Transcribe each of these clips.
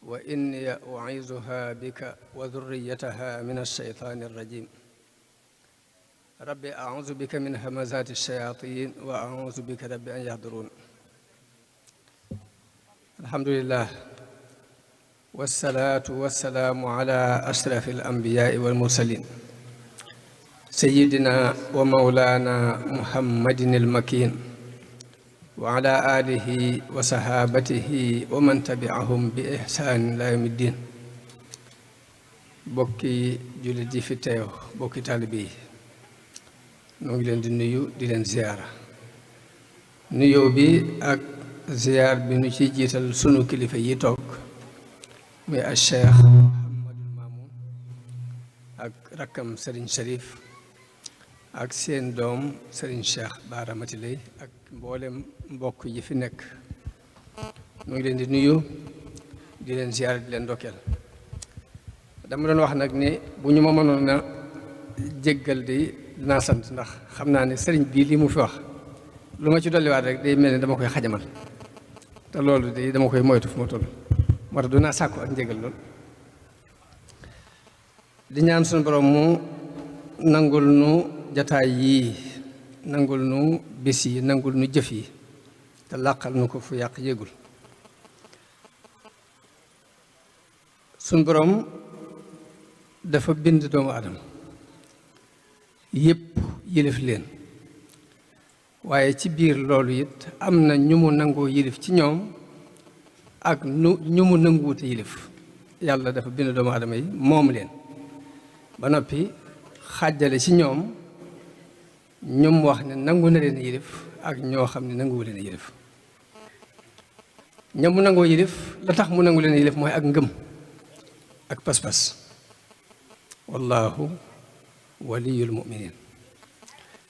وإني أعيذها بك وذريتها من الشيطان الرجيم ربي أعوذ بك من همزات الشياطين وأعوذ بك ربي أن يحضرون الحمد لله والصلاة والسلام على أشرف الأنبياء والمرسلين سيدنا ومولانا محمد المكين وعلى آله وصحابته ومن تبعهم بإحسان إلى يوم الدين bokki jullit yi fi teew bokki taalibe yi noo ngi leen di nuyu di leen ziyaara nuyoo bi ak ziyaar bi nu ci jiital sunu kilifa yi toog muy al Cheikh Mouhamadul Mamoun ak rakkam Serigne Cherif ak seen doom Serigne Cheikh Bara Matiley ak mboolem mbokk yi fi nekk noo ngi leen di nuyu di leen ziyaara di leen ndokkeel dama doon wax nag ni bu ñu ma mënoon a jéggal di dinaa sant ndax xam naa ne sëriñ bii lii mu fi wax lu ma ci dolliwaat rek day mel ni dama koy xajamal te loolu de dama koy moytu fu ma toll moo tax dinaa sàkku ak njéggal lool di ñaan suñu borom mu nangul nu jataay yii nangul nu bis yi nangul nu jëf yi te làqal nu ko fu yàq yégul suñu borom dafa bind doomu aadama yépp yilif leen waaye ci biir loolu it am na ñu mu nangoo yilif ci ñoom ak ñu mu nanguwute yilif yàlla dafa bind doomu aadama yi moom leen ba noppi xàjjale ci ñoom ñoom wax ne nangu na leen yilif ak ñoo xam ne nanguwu leen yilif ñoom mu nangoo yilif la tax mu nangu leen yilif mooy ak ngëm ak pas-pas wallahu waliyul muminin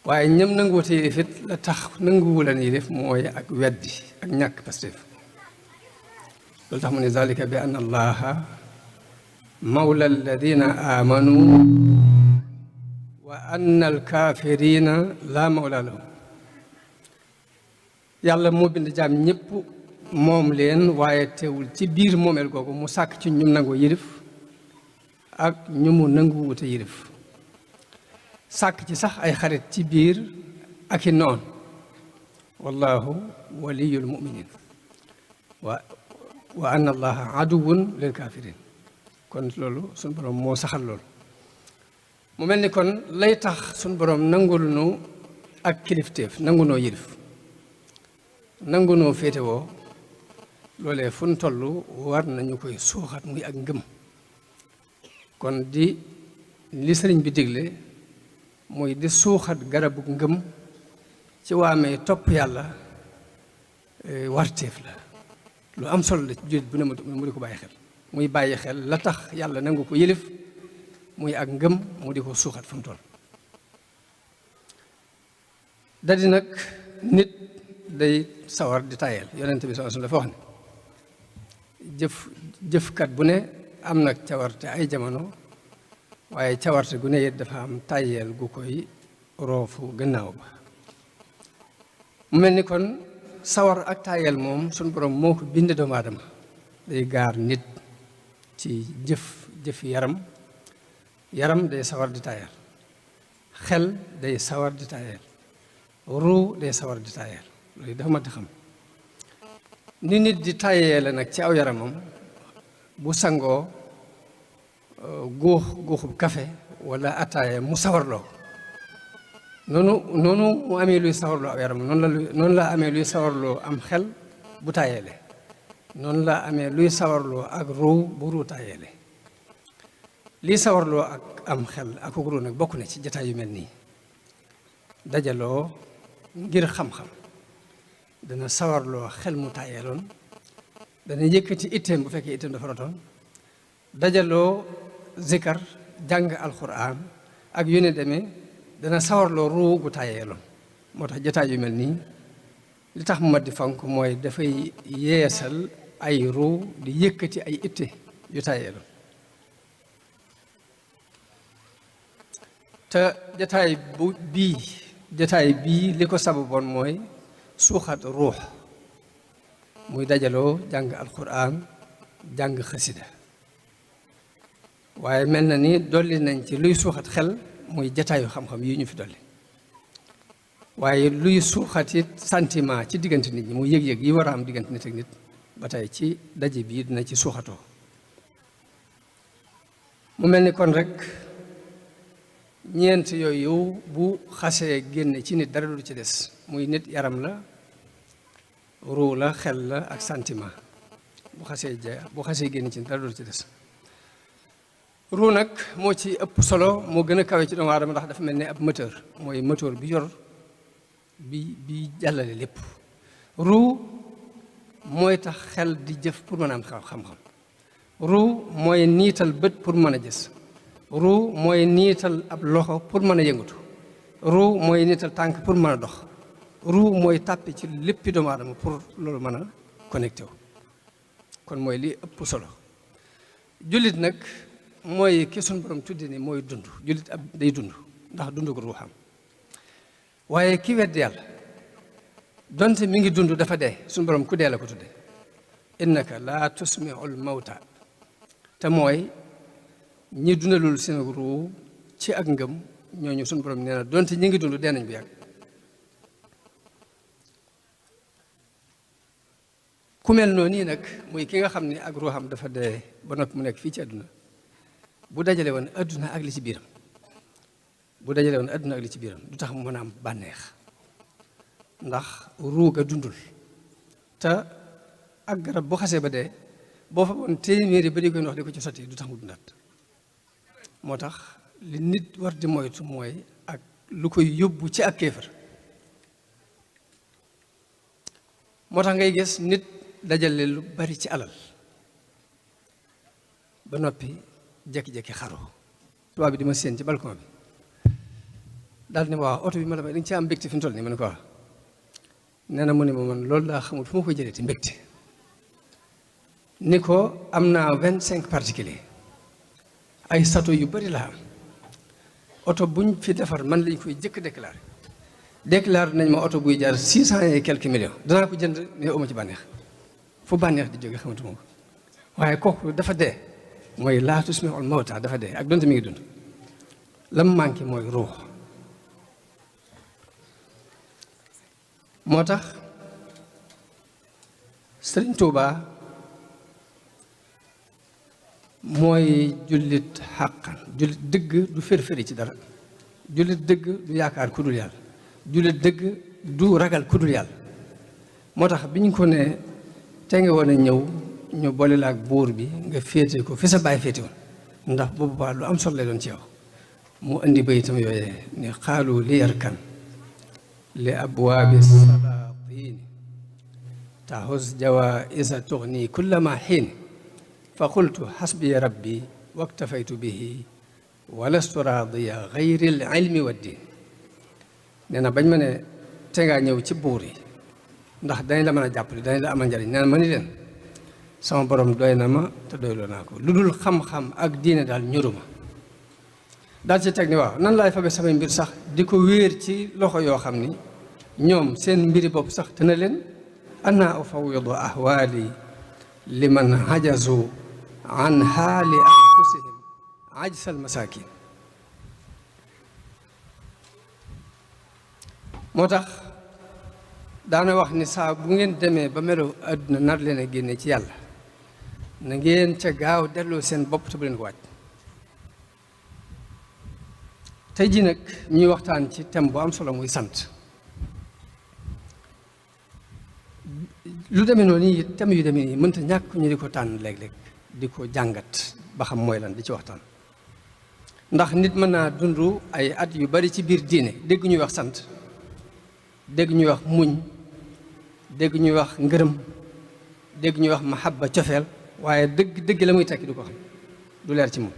waaye ñam nanguwute yilif it la tax nanguwu leen yilif mooy ak weddi ak ñàkk Pastef loolu tax mu ne zalika bi anna allaha mawla alladina amanu wa anna alkafirina la mawla lahum yàlla moo bind jaam ñëpp moom leen waaye teewul ci biir moomeel googu mu sàkk ci ñu nangoo yilif ak ñu mu nanguwute yilif sàkk ci sax ay xarit ci biir ak i noon wallahu waliyul muminin wa anna allaha aduwun lil kafirin kon loolu suñ borom moo saxal loolu mu mel ni kon lay tax suñ borom nangul nu ak kilifteef nangu noo yilif nangu noo féetewoo loolee fu nu toll war nañu koy suuxat muy ak ngëm kon di li sëriñ bi digle muy di suuxat garabu ngëm ci waamee topp yàlla warteef la lu am solo la ci jullit bu ne mu di ko bàyyi xel muy bàyyi xel la tax yàlla nangu ko yëlif muy ak ngëm mu di ko suuxat fu mu toll dadi nag nit day sawar di tayel yonent bi sallallahu alayhi wasallam dafa wax ne jëfkat bu ne am nag cawarte ay jamono waaye cawarte gu ne it dafa am tàyyeel gu koy roofu gannaaw ba mu mel ni kon sawar ak tàyyeel moom suñu borom moo ko bind doomu aadama day gaar nit ci jëfi yaram day sawar di tàyyeel xel day sawar di tàyyeel ruu day sawar di tàyyeel loolu dafa mat a xam ni nit di tàyyeele nag ci aw yaramam bu sangoo guuxub kafe wala ataaya mu sawarloo noonu mu amee luy sawarloo aw yaram noonu la amee luy sawarloo am xel bu tàyyeele noonu la amee luy sawarloo ak ruu bu ruu tàyyeele lii sawarloo ak am xel ak ruu nag bokk na ci jataay yu mel nii dajaloo ngir xam-xam dana sawarloo xel mu tàyyeeloon dana yëkkati itteem bu fekkee itteem dafa rotoon dajaloo zikar jàng alquran ak yu ne demee dana sawarloo ruu gu tàyyeeloon moo tax jataay yu mel nii li tax mu mat di fonk mooy dafay yeesal ay ruu di yëkkati ay itte yu tàyyeeloon te jataay bii li ko sababoon mooy suuxat ruux muy dajaloo jàng alquran jàng xasida waaye mel na ni dolli nañ ci luy suuxat xel muy jataayu xam-xam yi ñu fi dolli waaye luy suuxatit sentiment ci diggante nit ñi mu yëg-yëg yi war a am diggante nit ak nit ba tey ci daje bii dina ci suuxatoo mu mel ni kon rek ñeent yooyu bu xasee génne ci nit dara du ci des muy nit yaram la ruu la xel la ak sentiment bu xasee génne ci nit dara du ci des ruu nag moo ci ëpp solo moo gën a kawe ci doomu aadama ndax dafa mel ni ab moteur mooy moteur bi yor bi jàllale lépp ruu mooy tax xel di jëf pour mën a am xam-xam ruu mooy niital bët pour mën a gis ruu mooy niital ab loxo pour mën a yëngatu ruu mooy niital tànk pour mën a dox ruu mooy tàppe ci léppi doomu aadama pour loolu mën a connecté wu kon mooy li ëpp solo jullit nag mooy ki sunu borom tudde ni mooy dund jullit ab day dund ndax dund ko ruuxam waaye ki wedd yàlla donte mi ngi dund dafa dee sunu borom ku dee la ko tudde innaka laa tusmiul mawta te mooy ñi dundalul seen ruu ci ak ngëm ñooñu sunu borom nee na donte ñi ngi dund dee nañ bu yàgg ku mel noonu nii nag muy ki nga xam ne ak ruuxam dafa dee ba noppi mu nekk fii ci àdduna bu dajale woon àdduna ak li ci biiram du tax mu mën a am bànneex ndax ruuga dundul te ak garab bu xasee ba dee boo fa woon téeméeri ba di koy ndox di ko ci sotti du tax mu dundaat moo tax li nit war di moytu mooy ak lu koy yóbbu ci ak kéefër moo tax ngay gis nit dajale lu bari ci alal ba noppi jekki-jekki xaru tubaab bi di ma séen ci balcon bi daal ne waaw oto bi ma la may dañ ci am mbégte fi mu toll nii ma ne ko waaw nee na mu ne ma man loolu laa xamul fu ma koy jëlee ti mbégte ni ko am naa 25 particuliers ay sato yu bari laa am oto buñ fi defar man lañ koy jëkk déclaré nañ ma oto buy jaar 600 et quelques millions danaa ko jënd ne uma ci bànneex fu bànneex di jóge xamatuma ko waaye kooku dafa dee mooy laa tusmi'ul mawta dafa dee ak donte mi ngi dund lam manqué mooy ruux moo tax Sëriñ Tuubaa mooy jullit xàqan jullit dëgg du fër-fëri ci dara jullit dëgg du yaakaar ku dul yàlla jullit dëgg du ragal ku dul yàlla moo tax bi ñu ko ne te nga woon a ñëw ñu boole la ak buur bi nga féete ko fi sa baay féete woon ndax boobu baax lu am solo lay doon ci yow mu indi bayitam yooyee ne xaalu li yarkan li abwaabi salaatini tahus jawaisa tugni kulla ma xiin fa qultu xasbiya rabbi waktafaytu bihi walastu raadiya gayri l ilmi wa diin nee na bañ ma ne te ngaa ñëw ci buur yi ndax dañ la mën a jàppale dañ la amal njariñ nee na ma ni leen sama borom doy na ma te doyloo naa ko lu dul xam-xam ak diine daal ñoruma daal ci teg ni waaw nan laay fabe samay mbir sax di ko wéer ci loxo yoo xam ni ñoom seen mbiri bopp sax te na leen ana ufawidu ahwaali liman hajazu an haali anfusihim ajsal masakin moo tax daana wax ni saa bu ngeen demee ba melu àdduna nar leen a génne ci yàlla na ngeen ca gaaw delloo seen bopp te bu leen ko wàcc tey jii nag ñuy waxtaan ci thème bu am solo muy sant lu demee noonu yi thème yu demee nii mënta ñàkk ñu di ko tànn léeg-léeg di ko jàngat ba xam mooy lan di ci waxtaan ndax nit mën naa dund ay at yu bari ci biir diine dégg ñuy wax sant dégg ñuy wax muñ dégg ñuy wax ngërëm dégg ñuy wax mahabba cofeel waaye dëgg la muy tekki du ko xam du leer ci moom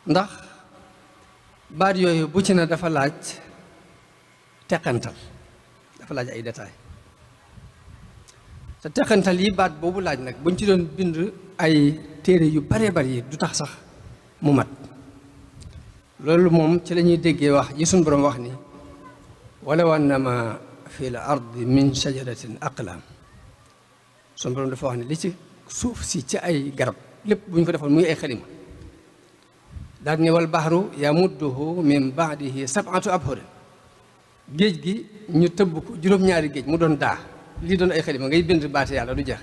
ndax baat yooyu bu ci na dafa laaj teqantal dafa laaj ay détails te teqantal yi baat boobu laaj nag buñ ci doon bind ay téere yu baree bari du tax sax mu mat loolu moom ci la ñuy déggee wax yi suñ boroom wax ni walaw annama fi l ardi min shajaratin aqlam suñ boroom dafa wax ne li ci suuf si ci ay garab lépp bu ñu ko defoon muy ay xalima daal ne wal bahru yamudduhu min baadihi sab'atu abhurin géej gi ñu tëbb ko juróom-ñaari géej mu doon daa lii doon ay xalima ngay bind baate yàlla du jeex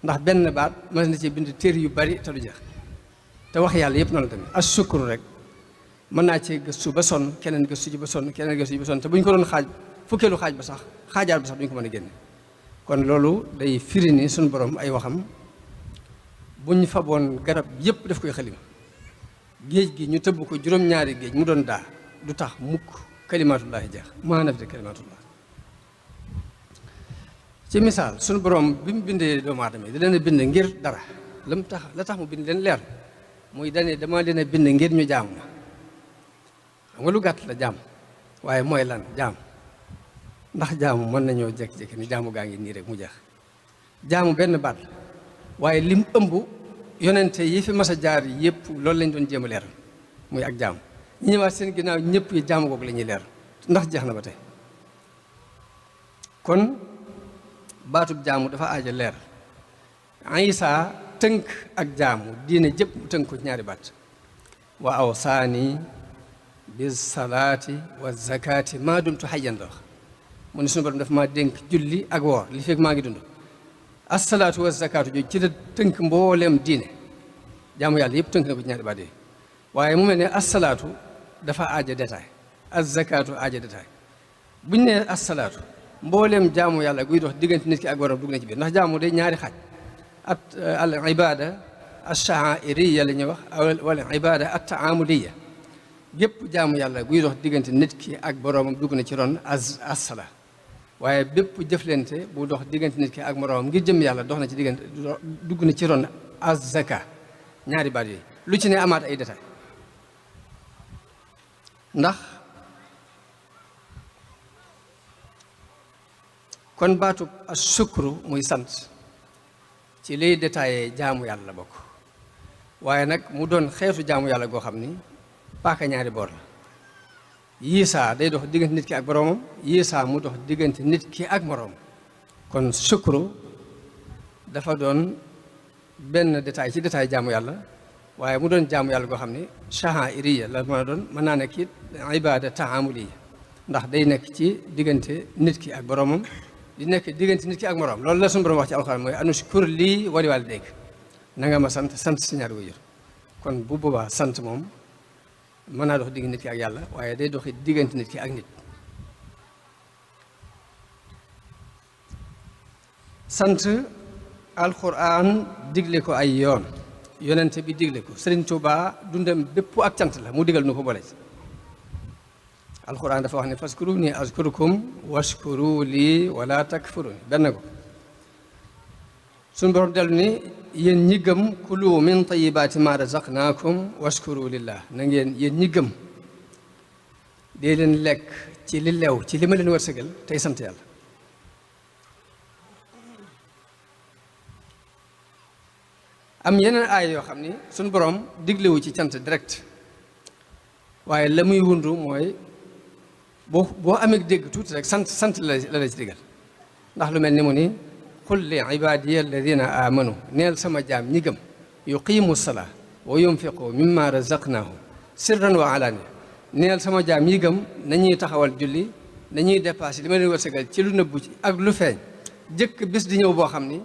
ndax benn baat mën na ci bind téere yu bari te du jeex te wax yàlla yëpp noonu la tamit as sukkur rek mën naa cee gëstu ba sonn keneen gëstu ci ba sonn keneen gëstu ci ba sonn te bu ñu ko doon xaaj fukkeelu xaaj ba sax xaajaat ba sax duñu ko mën a génne kon loolu day firi ni suñu borom ay waxam bu ñu faboon garab yëpp daf koy xalima géej gi ñu tëbb ko juróom-ñaari géej mu doon daa du tax mukk kalimatullahi jeex maa nafida kalimatullah ci misaal suñu borom bi mu bindee doomu aadama yi da leen a bind ngir dara la tax mu bind leen leer muy dane dama leen a bind ngir ñu jaamu ma xam nga lu gàtt la jaam waaye mooy lan jaam ndax jaamu mën nañoo jékki-jékki ni jaamu gaa ngi nii rek mu jeex jaamu benn baat la waaye lim ëmb yonente yi fi mas a jaar yëpp loolu lañ doon jéem a leeral muy ak jaamu ñi ñëwaat seen ginnaaw ñëpp yi jaamu googu la ñuy leer ndax jeex na ba tey kon baatub jaamu dafa aaja leer Isaa tënk ak jaamu diine jëpp mu tënk ko ci ñaari baat wa awsaani bis salaati wa zakaati maa dumtu hayyan la wax mu ne suñu borom dafa maa dénk julli ak woor li fekk maa ngi dund assalaatu wa zakaatu jooju ci la tënk mbooleem diine jaamu yàlla yëpp tënk na ko ci ñaari baat yi waaye mu mel ne assalaatu dafa aaja détail az zakaatu aaja détail bu ñu nee assalaatu mbooleem jaamu yàlla guy dox diggante nit ki ak borom dugg na ci biir ndax jaamu day ñaari xaaj al ibada ash-sha'iriyya la ñuy wax wala ibada at-ta'amuliyya gépp jaamu yàlla guy dox diggante nit ki ak boroomam dugg na ci ron as-sala waaye bépp jëflante bu dox diggante nit ki ak moroomam ngir jëm yàlla dox na ci diggante dugg na ci ron az-zaka ñaari baat yooyu lu ci ne amaat ay détails ndax kon baatu as-shukru muy sant ci liy détaillé jaamu yàlla la bokk waaye nag mu doon xeetu jaamu yàlla goo xam ni paaka ñaari boor la yiisaa day dox diggante nit ki ak boroomam yiisaa mu dox diggante nit ki ak moroom kon shukru dafa doon benn détail ci détail jaamu yàlla waaye mu doon jaamu yàlla goo xam ni sha'airiyya la mën a doon mën naa nekk it ibada ta'amuliyya ndax day nekk ci diggante nit ki ak boroomam di nekk diggante nit ki ak moroom loolu la suñu borom wax ci alxuraan mooy anushkur lii wa liwaalidayk na nga ma sant si ñaari waajur kon bu boobaa sant moom mën naa dox digg nit ki ak yàlla waaye day doxi diggante nit ki ak nit sant alxuraan digle ko ay yoon yonente bi digle ko Sëriñ Tuubaa dundam bépp ak cant la mu digal nu ko boole ci alxuraan dafa wax ne faskuruni azkurukum washkuru lii wala takfuruni benn ko suñu borom dellu ni yéen ñi gëm kulu min tayibaati ma razaqnaakum washkuru lillah na ngeen yéen ñi gëm dee leen lekk ci li lew ci li ma leen wërsëgal tey sant yàlla am yeneen aay yoo xam ni suñu borom diglewu ci cant direct waaye la muy wundu mooy boo amee dégg tuuti rek sant la ci digal ndax lu mel ni mu ni qul li ibadiya alladina amanu neel sama jaam ñi gëm yuqimu salaa wa yunfiqu mimma razaqnahum sirran wa alaaniya neel sama jaam ñi gëm nañuy taxawal julli nañuy dépassé li ma leen wërsëgal ci lu nëbbu ci ak lu feeñ jëkk bis di ñëw boo xam ni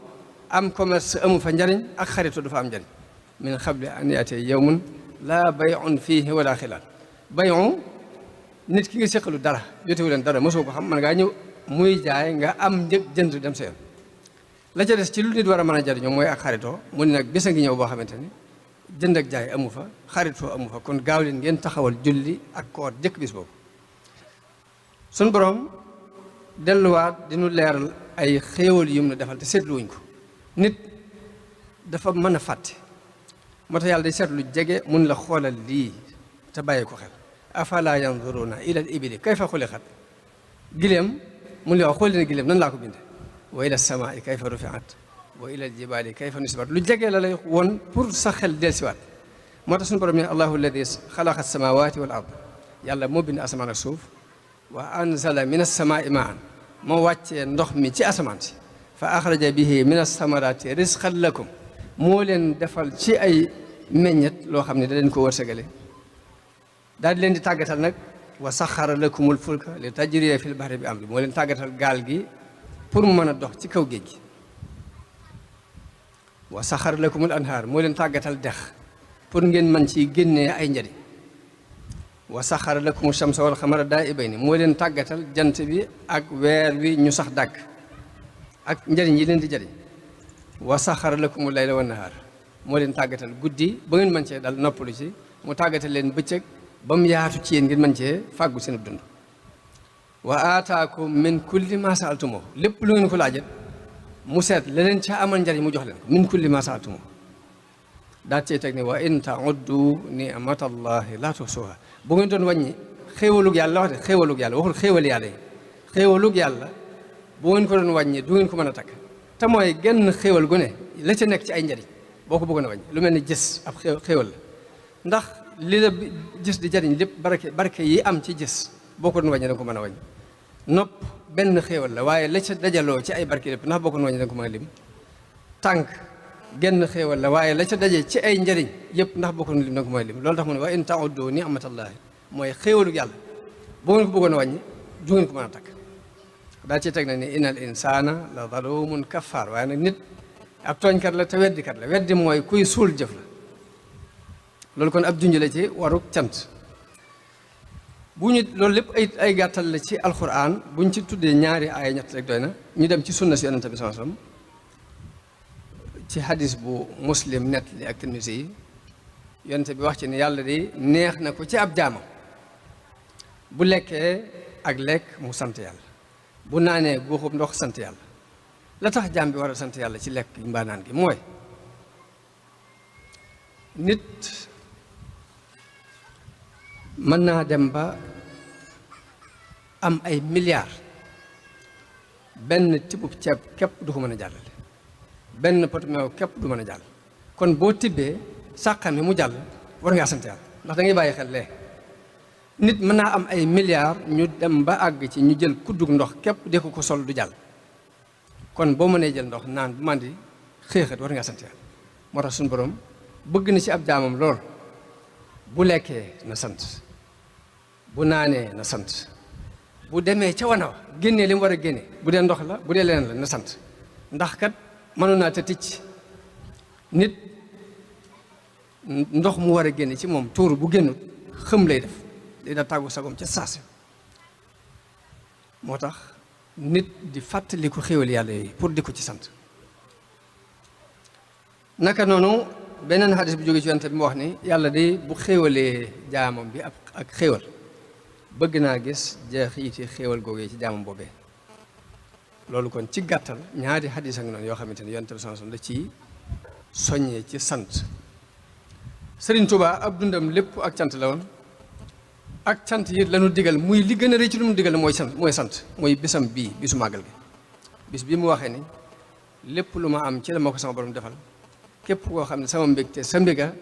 am commerce amu fa njariñ ak xarito du fa am njariñ min xabli an yaatee yawmun laa bay'un fiihi wala xilaal bayon nit ki nga seqalu dara jotewu leen dara mosoo ko xam man ngaa ñëw muy jaay nga am njëg jënd dem sa yoon la ca des ci lu nit war a mën a jariñoo mooy ak xaritoo mu ne nag bés a ngi ñëw boo xamante ni jënd ak jaay amu fa xaritoo amu fa kon gaaw leen ngeen taxawal julli ak koor jëkk bis boobu suñ borom delluwaat dinu leeral ay xéewal yum na defal te seetluwuñ ko nit dafa mën a fàtte moo tax yàlla day seetlu jege mun la xoolal lii te bàyyi ko xel afala yanzuruna ila al ibili kayfa xuliqat gileem mun la wax xool leen gileem nan laa ko binde wa ila samaai kayfa rufiat wa ila al jibali kayfa nusibat lu jege la lay woon pour sa xel dellusiwaat moo tax suñu borom ne allahu alladi xalaqa samawati wal ard yàlla moo bind asamaan ak suuf wa anzala min as-samaai maan moo wàccee ndox mi ci asamaan si fa axraja bihi min as-samarati rizqan lakum moo leen defal ci ay meññet loo xam ne da leen ko wërsëgale daal di leen di tàggatal nag wa saxara lakumul fulka li tajriya fil bahri bi amri moo leen tàggatal gaal gi pour mu mën a dox ci kaw géej gi wa saxara lakumul anhaar moo leen tàggatal dex pour ngeen mën ci génnee ay njariñ wa saxara lakumu shamsa wal xamara daa'ibayni moo leen tàggatal jant bi ak weer wi ñu sax dàkk ak njariñ yi leen di jariñ wa saxara lakumul layla wan nahaar moo leen tàggatal guddi ba ngeen mën cee dal noppalu ci mu tàggatal leen bëccëg ba mu yaatu ci yéen ngeen mën cee fàggu seen dund wa aataakum min kulli ma saaltumoo lépp lu ngeen ko laajat mu seet la leen ca amal njariñ mu jox leen ko min kulli ma saaltumoo daa cee teg ne wa in tauddu nimatallahi la tuhsuha bu ngeen doon wàññi xéewalug yàlla wax de xéewalug yàlla waxul xéewal yàlla yi xéewalug yàlla bu ngeen ko doon wàññi du ngeen ko mën a takk te mooy genn xéewal gu ne la ca nekk ci ay njariñ boo ko bëggoon a wàññi lu mel ni gis ab xéewal la ndax li la gis di jariñ lépp barke yi am ci gis boo ko doon wàññi da nga ko mën a wàññi nopp benn xéewal la waaye la ca dajaloo ci ay barke lépp ndax boo ko doon wàññi da nga ko mën a lim tànk genn xéewal la waaye la ca daje ci ay njariñ yëpp ndax boo ko doon lim da nga ko mën a lim loolu tax mu ne wa in ta'uddu ni'matallahi mooy xéewalug yàlla boo ngeen ko bëggoon a wàññi du ngeen ko mën a takk daa ci teg na ni innal insana la zalumun kaffar waaye nag nit ab tooñkat la te weddikat la weddi mooy kuy suul jëf la loolu kon ab junj la ci waruk cant bu ñu loolu lépp ay gàttal la ci alquran bu ñu ci tuddee ñaari aaya ñett rek doy na ñu dem ci sunna si yonente bi sallallahu alayhi wasallam ci hadis bu muslim net li ak Tirmisi yi yonente bi wax ci ne yàlla di neex na ko ci ab jaamam bu lekkee ak lekk mu sant yàlla bu naanee guuxub ndox sant yàlla la tax jaam bi war a sant yàlla ci lekk mbaa naan gi mooy nit mën naa dem ba am ay milliards benn tibbub ceeb képp du ko mën a jàllale benn pot meew képp du mën a jàll kon boo tibbee sàqami mu jàll war ngaa sant yàlla ndax da ngay bàyyi xel lee nit mën naa am ay milliards ñu dem ba àgg ci ñu jël kuddug ndox képp de ko sol du jàll kon boo mënee jël ndox naan bu mandi xéexat war ngaa sant yàlla moo tax suñu borom bëgg na ci ab jaamam lool bu lekkee na sant bu naanee na sant bu demee ca wana wa génnee li mu war a génne bu dee ndox la bu dee leneen la na sant ndax kat mënoon naa te ticc nit ndox mu war a génne ci moom tuuru bu génnut xëm lay def day da tàggu sagom ca saasi moo tax nit di fàttali ko xéwal yàlla yi pour di ko ci sant naka noonu beneen xadis bi jóge ci yonent bi mu wax ni yàlla de bu xéwalee jaamam bi ak xéwal bëgg naa gis jeexiti xéwal googee ci jaamam boobee loolu kon ci gàttal ñaari xadis ak noonu yoo xamante ne yonent bi sallallahu alayhi wasallam la ci soññee ci sant Sëriñ Tuubaa ab dundam lépp ak cant la woon ak cant yi lañu digal muy li gën a rëy ci lu mu digal mooy sant mooy bisam bii bisu màggal gi bis bi mu waxee ni lépp lu ma am ci la ma ko sama borom defal képp koo xam ne sama mbégte sa mbéga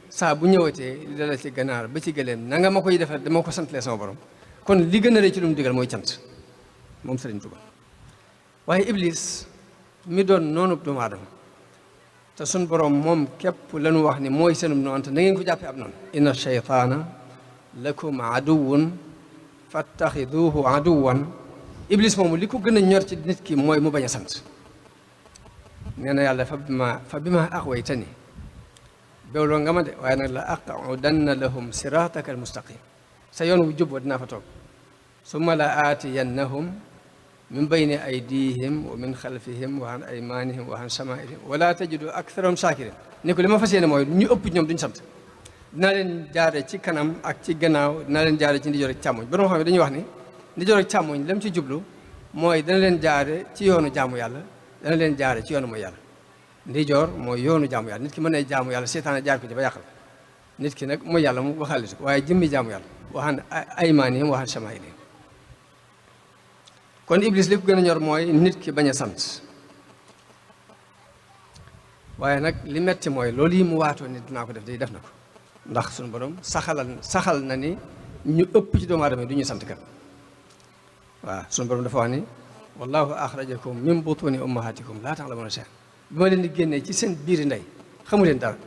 saa bu ñëwatee li dala ci ganaar ba ci gëléem na nga ma koy defal dama ko santlee sama borom kon li gën a rëy ci lu mu digal mooy cant moom Sëriñ Tuubaa waaye Iblis mi doon noonu doomu aadama te sun borom moom képp lañu wax ni mooy seenum noonu te na ngeen ko jàppee ab noonu inna shaytaana lakum aduwwun fattaxiduhu aduwwan Iblis moomu li ko gën a ñor ci nit ki mooy mu bañ a sant nee na yàlla fa bi ma axwaytani bewloo nga ma de waaye nag la aqudanna lahum sirataka al mustaqim sa yoon wu jub wa dinaa fa toog summa la aatiyannahum min bayni aydihim wa min xalfihim wa an aymanihim wa an shamailihim wala tajidu aktharahum shakirin ni ko li ma fas yéene mooy ñu ëpp ñoom duñ sant dinaa leen jaare ci kanam ak ci gannaaw dinaa leen jaare ci ndijoor ak càmmoñ borom xam ne dañuy wax ni ndijoor ak càmmoñ lam ci jublu mooy dana leen jaare ci yoonu jaamu yàlla dana leen jaare ci yoonu mooy yàlla ndijoor mooy yoonu jaamu yàlla nit ki mën na jaamu yàlla seetaan jaar ko ci ba yàqal nit ki nag mooy yàlla mu waxaale ko waaye jëmmi jaamu yàlla waxaan aymaanihim waxaan shamaa'ilihim kon Iblis li ko gën a ñor mooy nit ki bañ a sant waaye nag li metti mooy loolu yi mu waatoo nit dinaa ko def day def na ko ndax suñu borom saxal na ni ñu ëpp ci doomu aadama yi du ñuy sant kat waaw suñu borom dafa wax ni wallahu axrajakum min butuni ummahatikum laa ta'lamuuna shay'an bi ma leen di génnee ci seen biiri ndey xamu leen dara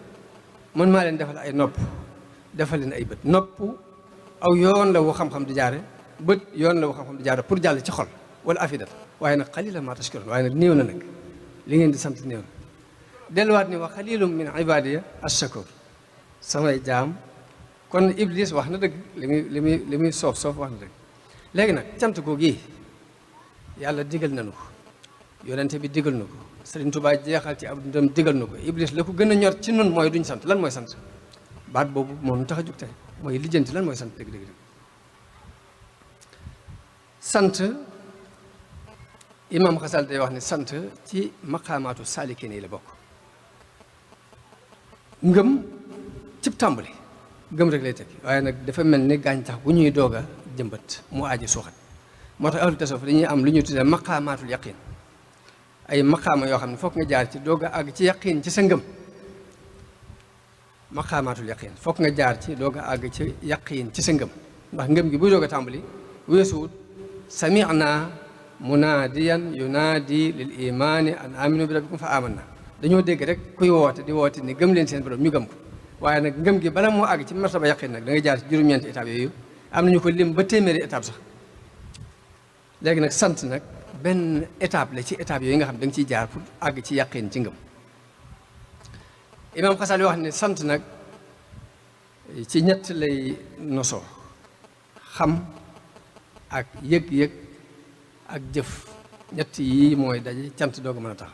man maa leen defal ay nopp defal leen ay bët nopp aw yoon la wu xam-xam di jaare bët yoon la wu xam-xam di jaare pour jàll ci xol wala afidat waaye nag qalilan maa tashkuruun waaye nag néew na nag li ngeen di sant néew na delluwaat ni wa qalilun min ibadiya ash-shakur samay jaam kon Iblis wax na dëgg li muy soof wax na dëgg léegi nag cant googu yàlla digal nañu ko yonente bi digal na ko Sëriñ Tuubaa jeexal ci ab dundam digal na ko Iblis la ko gën a ñor ci nun mooy duñ sant lan mooy sant baat boobu moo nu tax a jug tey mooy lijjanti lan mooy sant dëgg sant imam Xasal day wax ne sant ci maqaamaatu saalikiin yi la bokk ngëm cib tàmbali ngëm rek lay tekki waaye nag dafa mel ni gàncax gu ñuy doog a jëmbat mu aaji suuxat moo tax ahlu tasawuf dañuy am lu ñuy tuddee maqaamaatul yaqin ay maqaama yoo xam ne foog nga jaar ci doog a àgg ci yaqin ci sa ngëm maqaamaatul yaqin foog nga jaar ci doog a àgg ci yaqin ci sa ngëm ndax ngëm gi buy doog a tàmbali weesuwut sami'na munaadiyan yunaadi lil imaani an aminu bi rabbikum fa amanna dañoo dégg rek kuy woote di woote ni gëm leen seen borom ñu gëm ko waaye nag ngëm gi bala moo àgg ci martaba yaqin nag da ngay jaar ci juróom-ñeenti étape yooyu am nañu ko lim ba téeméeri étape sax léegi nag sant nag benn étape la ci étape yooyu nga xam da nga ciy jaar pour àgg ci yaqin ci ngëm imam Xasali wax ne sant nag ci ñett lay nosoo xam ak yëg-yëg ak jëf ñett yi mooy daje cant dooga mën a tax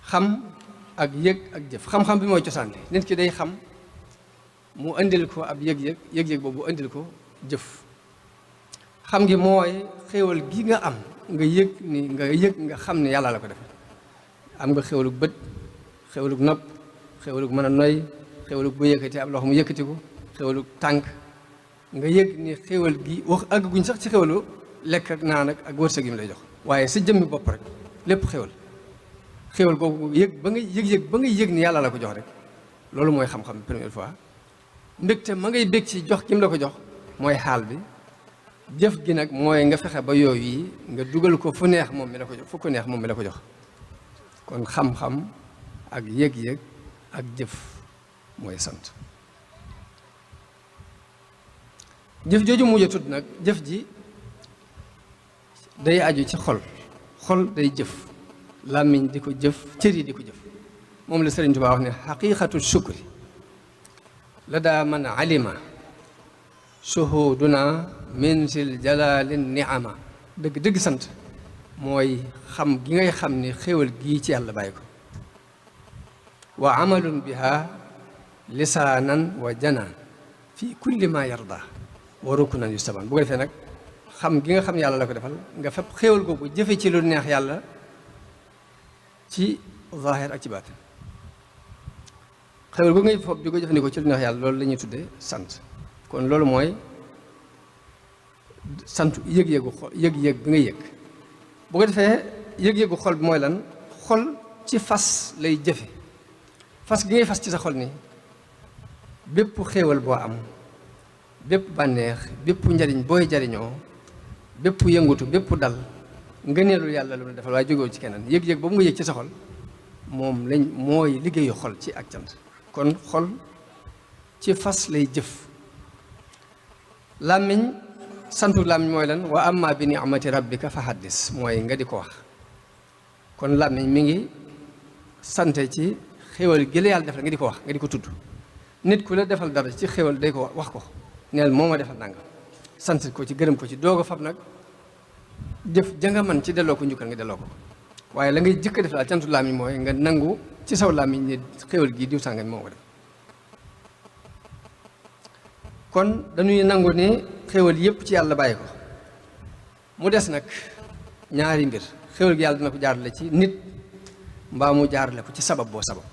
xam ak yëg ak jëf xam-xam bi mooy cosaan li nit ki day xam mu indil ko ab yëg-yëg yëg-yëg boobu indil ko jëf xam ngi mooy xéewal gi nga am nga yëg nga xam ne yàlla la ko defal am nga xéewalug bët xéewalug nopp xéewalug mën a noy xéewalug bu yëkkati ab loxo mu yëkkati ko xéewalug tànk nga yëg ni xéewal gi wax àgguñ sax ci xéewalu lekk ak naan ak wërsëg yi mu lay jox waaye sa jëmmi bopp rek lépp xéewal googu yëg ba ngay yëg ni yàlla la ko jox rek loolu mooy xam-xam première fois mbégte ma ngay bég ci jox ki mu la ko jox mooy xaal bi jëf gi nag mooy nga fexe ba yooyu yi nga dugal ko fu neex moom mi la ko jox fu ko neex moom mi la ko jox kon xam-xam ak yëg-yëg ak jëf mooy sant jëf jooju mujj a tudd nag jëf ji day aju ci xol day jëf làmmiñ di ko jëf cër yi di ko jëf moom la Sëriñ Tuubaa wax ne xaqiiqatu shukri la daa man alima shuhuduna min sil jalalin niama dëgg sant mooy xam gi ngay xam ni xéewal gii ci yàlla bàyyi ko wa amalun biha lisaanan wa janaan fi kulli ma yarda wa rukunan yustaban bu ko defee nag xam gi nga xam yàlla la ko defal nga fab xéewal googu jëfe ci lu neex yàlla ci zahir ak ci baatin xéewal googu ngay fab di ko jëfandikoo ci lu neex yàlla loolu la ñuy tuddee sant kon loolu mooy sant yëg-yëgu xol yëg-yëg bi nga yëg bu ko defee yëg-yëgu xol bi mooy lan xol ci fas lay jëfe fas gi ngay fas ci sa xol ni bépp xéewal boo am bépp bànneex bépp njariñ booy jariñoo bépp yëngutu bépp dal ngëneelul yàlla lu mu defal waaye jógewul ci keneen yëg-yëg boobu nga yëg ci sa xol moom mooy liggéeyu xol ci ak cant kon xol ci fas lay jëf làmmiñ santu làmmiñ mooy lan wa amma bi ni'mati rabbika fa haddis mooy nga di ko wax kon làmmiñ mi ngi sante ci xéwal gi la yàlla defal nga di ko wax nga di ko tudd nit ku la defal dara ci xéwal day ko wax ko neel moo ma defal nangam sant ko ci gërëm ko ci doog a fab nag jëf janga man ci delloo ko njukkal nga delloo ko waaye la ngay jëkk def daal cantu làmmiñ mooy nga nangu ci saw làmmiñ ne xéwal gii diw sàngam moo ko def kon dañuy nangu ni xéwal yépp ci yàlla bàyyi ko mu des nag ñaari mbir xéwal gi yàlla dina ko jaarale ci nit mbaa mu jaarale ko ci sabab boo sabab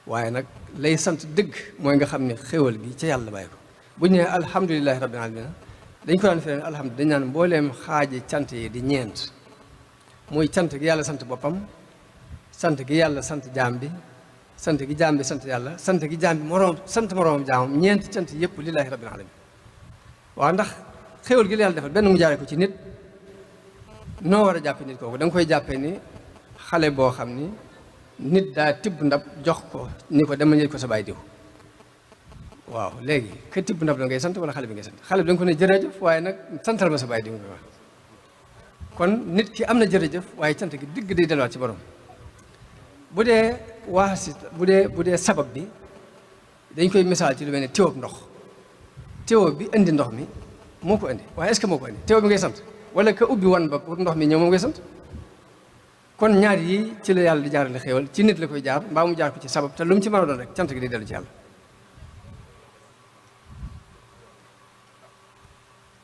waaye nag lay sant dëgg mooy nga xam ne xéwal gi ca yàlla bàyyi ko bu ñu nee alhamdulilahi rabbil alamin dañ ko daan firee alhamdulilah dañ naan mbooleem xaaji cant yi di ñeent muy cant gi yàlla sant boppam sant gi yàlla sant jaam bi sant gi jaam bi sant yàlla sant gi jaam bi moroomam jaamam ñeenti cant yëpp lillahi rabbil alamin waaw ndax xéwal gi la yàlla defal benn mu jaaree ko ci nit noo war a jàppe nit kooku da nga koy jàppe ni xale boo xam ni nit daa tibb ndab jox ko ni ko dama ñëw ko sa baay diw waaw léegi ka tibb ndab la ngay sant wala xale bi ngay sant xale bi da nga ko ne jërëjëf waaye nag santal ma sa baay diw nga wax kon nit ki am na jërëjëf waaye cant gi digg day delluwaat ci borom bu dee bu dee sabab bi dañ koy misaal ci lu mel ne téwab ndox téwo bi indi ndox mi moo ko indi waaye est-ce que moo ko indi téwo bi ngay sant wala ka ubbi wan ba pour ndox mi ñëw moom ngay sant kon ñaar yi ci la yàlla di jaarale xéewal ci nit la koy jaar mbaa mu jaar ko ci sabab te lu mu ci mën a doon rek cant gi day dellu ci yàlla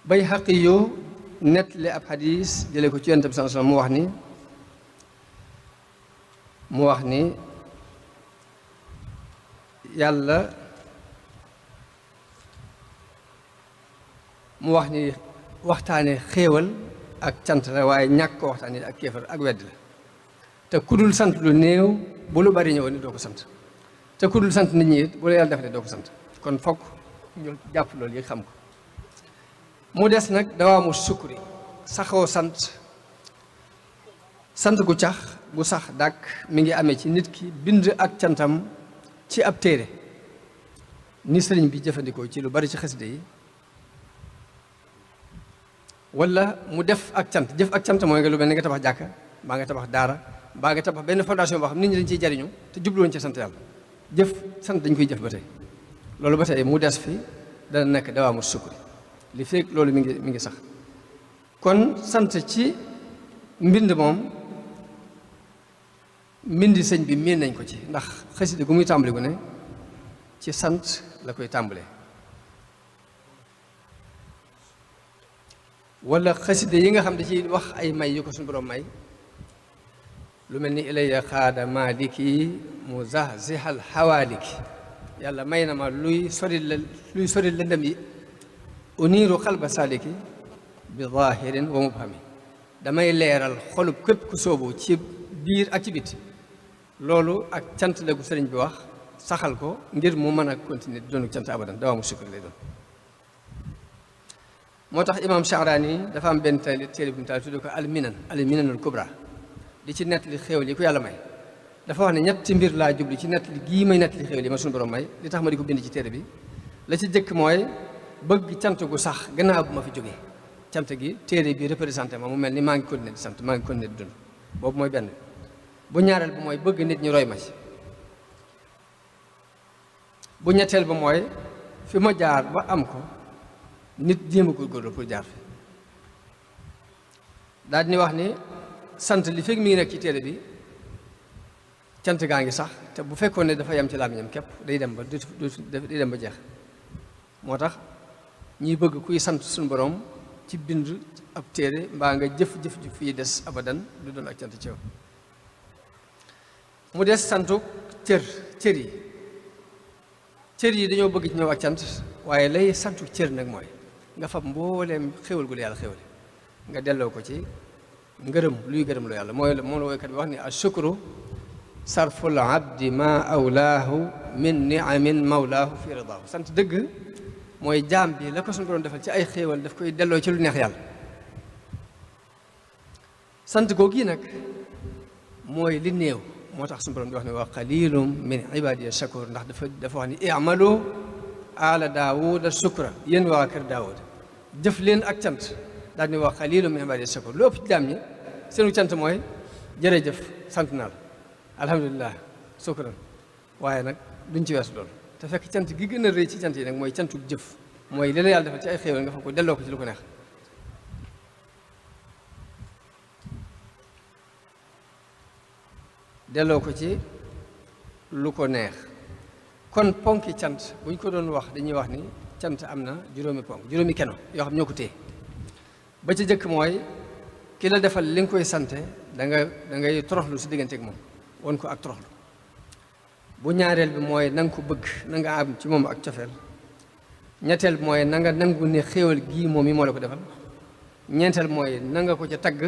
bay xaqi yu net li ab xadis jële ko ci yonent bi sallallahu alayhi wasallam mu wax ni yàlla mu wax ni waxtaane xéewal ak cant la waaye ñàkk ko waxtaane ak kéefar ak wedd la te kudul sant lu néew bu lu bari ñëwoon ni doo ko sant te kudul sant nit ñi it bu la yàlla defalee doo ko sant kon fokk ñu jàpp loolu yi xam ko mu des nag dawaamu sukkuri saxoo sant gu sax dàkk mi ngi amee ci nit ki bind ak cantam ci ab téere ni sëriñ bi jëfandikoo ci lu bari ci xasida yi wala mu def ak cant jëf ak cant mooy nga lu mel ni nga tabax jàkka mbaa nga tabax daara mbaa nga tabax benn fondation boo xam nit ñi dañ ciy jariñu te jubluwoon ci sant yàlla jëf sant dañ koy jëf ba tey loolu ba tey mu des fi dana nekk dawaamu sukkuri li fekk loolu mi ngi sax kon sant ci mbind moom mbindi sëñ bi miin nañ ko ci ndax xasida gu muy tàmbali gu ne ci sant la koy tàmbalee wala xasida yi nga xam da ci wax ay may yu ko suñu borom may lu mel ni ilayya xaada maliki mu zahzihal xawaaliki yàlla may na ma luy sori lëndëm yi uniiru xalba saliki bi zahirin wa mubhami damay leeral xolub képp ku soobu ci biir ak ci biti loolu ak cant la gu sëriñ bi wax saxal ko ngir mu mën a continuer di doonu cant abadan dawaamu sukkur lay doon moo tax imam Sha'rani dafa am benn téere bu mu taal tudd ko alminanul kubra di ci nett li xéewal yi ku yàlla may dafa wax ne ñetti mbir laa jubli ci nett li gii may nett li xéewal yi ma suñu borom may li tax ma di ko bind ci téere bi la ci jëkk mooy bëgg cant gu sax gannaaw bu ma fi jógee cant gi téere bi représenté ma mu mel ni maa ngi continuer di sant maa ngi continuer di dund boobu mooy benn bu ñaareel ba mooy bëgg nit ñi roy ma ci bu ñetteel ba mooy fi ma jaar ba am ko nit jéem a góorgóorlu pour jaar fi daal di wax ni sant li fekk mi ngi nekk ci téere bi cant gaa ngi sax te bu fekkoon ne dafa yem ci làmmiñam képp day dem ba jeex moo tax ñiy bëgg kuy sant suñu borom ci bind ab téere mbaa nga jëf-jëf ju fii des abadan du doon ak cant ci yow mu des santu cër yi dañoo bëgg ci ñëw ak cant waaye lay santu cër nag mooy nga fab mbooleem xéwal gu la yàlla xéwale nga delloo ko ci ngërëm luy gërëm lu yàlla moom la woykat bi wax ni ashukru sarful abdi ma awlaahu min niamin mawlaahu fi ridaahu sant dëgg mooy jaam bi la ko suñu borom defal ci ay xéewal daf koy delloo ci lu neex yàlla sant googu yi nag mooy li néew moo tax suñu borom di wax ne wa qalilum min ibadiya shakur ndax dafa wax ni i'malu ala daawuda shukra yéen waa kër daawuda jëf leen ak cant daal ni wa qalilum min ibadiya shakur lu ëpp ci jaam ñi seenu cant mooy jërëjëf sant naa la alhamdulilah shukran waaye nag duñ ci weesu loolu te fekk cant gi gën a rëy ci cant yi nag mooy cantuk jëf mooy li la yàlla defal ci ay xéewal nga fa ko delloo ko ci lu ko neex delloo ko ci lu ko neex kon ponki cant bu ñu ko doon wax dañuy wax ni cant am na juróomi keno yoo xam ñoo ko téye ba ci jëkk mooy ki la defal li nga koy sante da ngay toroxlu si digganteeg moom won ko ak toroxlu bu ñaareel bi mooy na nga ko bëgg na nga am ci moom ak cofeel ñetteel bi mooy na nga nangu ne xéewal gii moom yi moo la ko defal ñeenteel mooy na nga ko ca tagg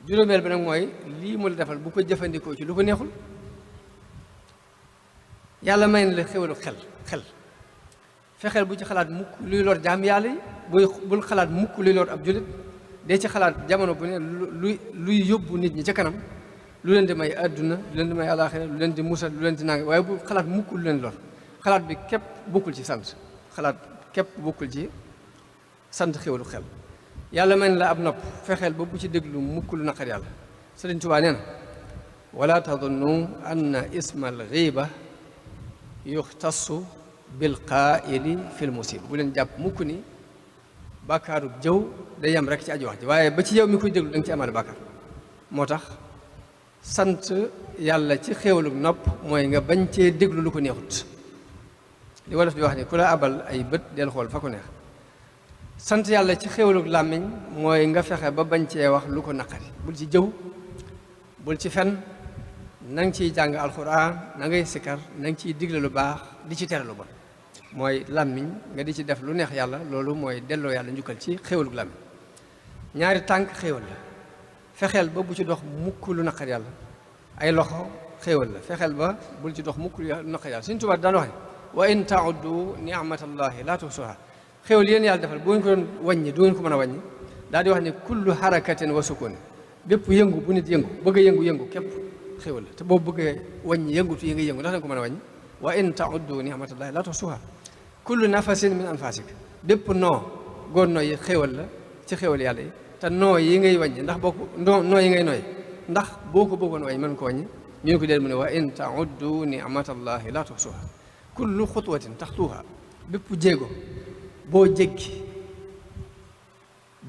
juróomeel bi nag mooy lii mu la defal bu ko jëfandikoo ci lu ko neexul yàlla may na la xéwalu xel fexeel bu ci xalaat mukk luy lor jaam yàlla yi bul xalaat mukk luy lor ab jullit dee ci xalaat jamono bu ne luy yóbbu nit ñi ca kanam, lu leen di may àdduna, lu leen di may alaaxira, lu leen di musal, lu leen di nang, waaye bu xalaat mukk lu leen lor. xalaat bi képp bokkul ci sant, xalaat képp bokkul ci sant xéwalu xel. yàlla mel la ab nopp, fexeel ba bu ci déglu mukk lu naqar yàlla. Sëriñ Tuubaa nee na wala tadunnu anna ismal ghiba yuxtassu bil qaa'ili fil musib. bu leen jàpp mukk ni bàkkaaru jëw day yem rek ci aji wax ji, waaye ba ci yow mi koy déglu da nga ci amaale bàkkaar. moo tax sant yàlla ci xéwalu nopp mooy nga bañ cee déglu lu ko neexut. li wolof di wax ni ku la abal ay bët del xool fa ko neex. sant yàlla ci xéwalu làmmiñ mooy nga fexe ba bañ cee wax lu ko naqari. bul ci jëw, bul ci fen, na nga ciy jàng alxuraan, na ngay sikkar, na nga ciy digle lu baax, di ci tere lu bon. mooy làmmiñ nga di ci def lu neex yàlla, loolu mooy delloo yàlla njukkal ci xéwalu làmmiñ. ñaari tànk xéwal la, fexeel ba bu ci dox mukk lu naqar yàlla. ay loxo xéwal la, fexeel ba bul ci dox mukk lu naqar yàlla. Sëñ Tuubaa daan wax ne wa in tauddu ni'matallahi laa tuhsuha. xéwal yéen yàlla defal bu ngeen ko doon wàññi du ngeen ko mën a wàññi. daal di wax ne kullu harakatin wa sukun, bépp yëngu bu nit yëngu bëgg a yëngu képp xéwal la, te boobu bëggee wàññi yëngutu yi nga yëngu ndax danga ko mën a wàññi. wa in tauddu ni'matallahi laa tuhsuha. kullu nafasin min anfasik, bépp noo góor noo yi xéwal la ci xéwal yàlla yi. te noo yi ngay wàññi ndax boo ko noo yi ngay nooy ndax boo ko bëggoon wàññi mën ko wàññi. ñu ne ko déet mu ne wa in tauddu ni'matallahi laa tuhsuha. kullu xutwatin taxtuha, bépp jéego boo jéggi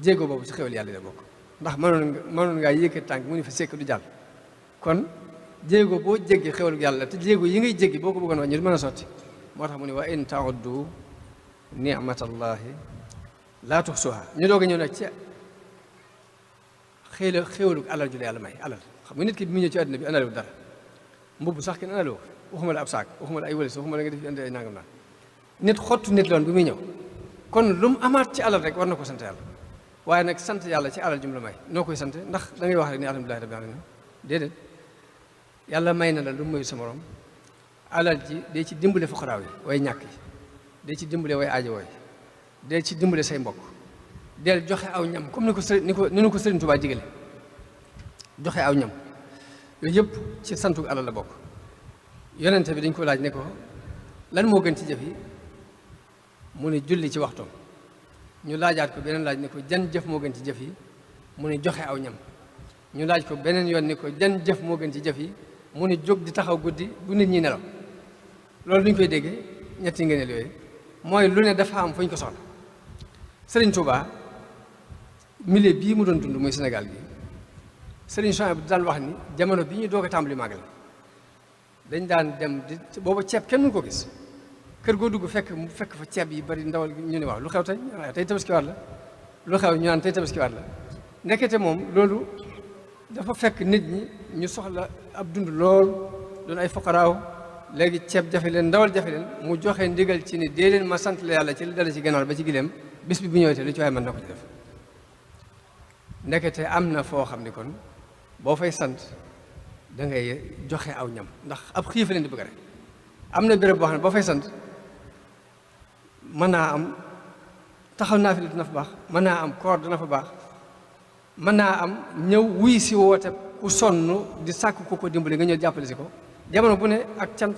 jéego boobu ci xéwal yàlla la bokk. ndax mënoon ngaa yëkkati tànk mu ni fa sekk du jàll. kon jéego boo jéggi xéwalu yàlla, te jéego yi ngay jéggi boo ko bëggoon wàññi du mën a sotti. moo tax mu ne wa in tauddu ni'matallahi laa tuhsuha. ñu doog a ñëw nag ci xéwalu alal ju la yàlla may. alal xam nga nit ki bi mu ñëw ci àddina bi analewu dara, mbubb sax kenn analewu ko, waxuma la ab saak, waxuma la ay wëlis, waxuma la nga def indi ay nangam naan. nit xottu nit loon bi muy ñëw, kon lu mu amaat ci alal rek war na ko sant yàlla. waaye nag sant yàlla ci alal jum la may noo koy sant? ndax da ngay wax rek ni alhamdulillahi rabbil alamin? déedéet. yàlla may na la lu mu mayu sa morom. alal ji dee ci dimbale fuqaraaw yi way ñàkk yi, dee ci dimbale way aajo wooy, dee ci dimbale say mbokk, del joxe aw ñam comme ni ko Sëriñ Tuubaa digale. joxe aw ñam yooyu yëpp ci santu alal la bokk. yonente bi dañ ko laaj ne ko lan moo gën ci jëf yi, mu ne julli ci waxtoom. ñu laajaat ko beneen laaj ne ko jan jëf moo gën ci jëf yi, mu ne joxe aw ñam. ñu laaj ko beneen yoon ne ko jan jëf moo gën ci jëf yi, mu ne jóg di taxaw guddi bu nit ñi nelaw. loolu duñ koy déggee ñetti ngëneel yooyu mooy lu ne dafa am fu ñu ko soxla. Sëriñ Tuubaa milieu bii mu doon dund muy Sénégal bi, Sëriñ Souhaïbou bu daan wax ni jamono bi ñu doog a tàmbali màggal dañ daan dem di booba ceeb kenn mënu ko gis. kër goo dugg fekk fa ceeb yi bari ndawal ñu ne waaw lu xew tey tey tabaskiwaat la, lu xew ñu naan tey tabaskiwaat la. nekkete moom loolu dafa fekk nit ñi ñu soxla ab dund lool, doon ay foqaraaw, léegi ceeb jafe leen, ndawal jafe leen, mu joxe ndigal ci ni dee leen ma sant la yàlla ci li dala ci gànnaar ba ci gileem, bis bi bu ñëwee te lu ci waaye mën na ko ci def. ndekete am na foo xam ni kon boo fay sant da ngay joxe aw ñam ndax ab xiif leen di bëgg rek. am na béréb boo xam ne boo fay sant mën naa am taxaw naa fi dina fa baax, mën naa am koor dana fa baax, mën naa am ñëw wuy si woote ku sonn di sàkk ku ko dimbali nga ñëw jàppale si ko. jamono bu ne ak cant